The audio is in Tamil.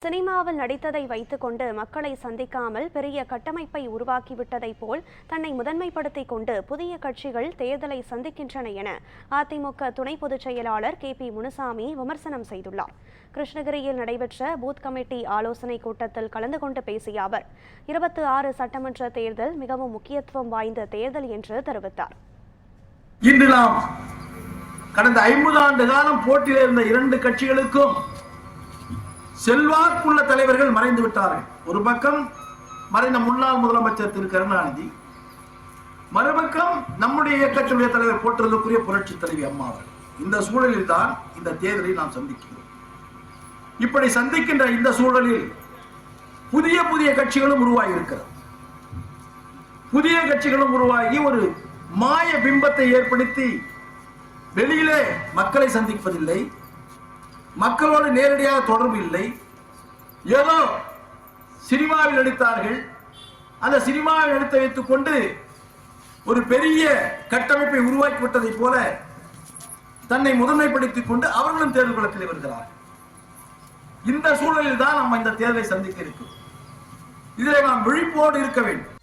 சினிமாவில் நடித்ததை வைத்துக்கொண்டு மக்களை சந்திக்காமல் பெரிய கட்டமைப்பை உருவாக்கிவிட்டதைப் போல் தன்னை முதன்மைப்படுத்திக் கொண்டு புதிய கட்சிகள் தேர்தலை சந்திக்கின்றன என அதிமுக துணை பொதுச் செயலாளர் KP முனுசாமி விமர்சனம் செய்துள்ளார். கிருஷ்ணகிரியில் நடைபெற்ற பூத் கமிட்டி ஆலோசனை கூட்டத்தில் கலந்து கொண்டு பேசிய அவர் 26 சட்டமன்ற தேர்தல் மிகவும் முக்கியத்துவம் வாய்ந்த தேர்தல் என்று தெரிவித்தார். இன்று நாம் கடந்த 50 ஆண்டு காலம் போட்டியில் இருந்த 2 கட்சிகளுக்கும் செல்வாக்குள்ள தலைவர்கள் மறைந்து விட்டார்கள். ஒரு பக்கம் மறைந்த முன்னாள் முதலமைச்சர் திரு கருணாநிதி, மறுபக்கம் நம்முடைய இயக்கத்தினுடைய தலைவர் போற்றுதலுக்குரிய புரட்சி தலைவி அம்மா அவர்கள். இந்த சூழலில் தான் இந்த தேர்தலை நாம் சந்திக்கிறோம். இப்படி சந்திக்கின்ற இந்த சூழலில் புதிய புதிய கட்சிகளும் உருவாகி இருக்கிறது. புதிய கட்சிகளும் உருவாகி ஒரு மாய பிம்பத்தை ஏற்படுத்தி வெளியிலே மக்களை சந்திப்பதில்லை, மக்களோடு நேரடியாக தொடர்பு இல்லை. ஏதோ சினிமாவில் நடித்தார்கள், அந்த சினிமாவில் நடித்து வைத்துக் கொண்டு ஒரு பெரிய கட்டமைப்பை உருவாக்கிவிட்டதை போல தன்னை முதன்மைப்படுத்திக் கொண்டு அவர்களும் தேர்தல் களத்தில் வருகிறார்கள். இந்த சூழலில் தான் நம்ம இந்த தேர்தலை சந்திக்க இருக்கிறோம். இதில் நாம் விழிப்போடு இருக்க வேண்டும்.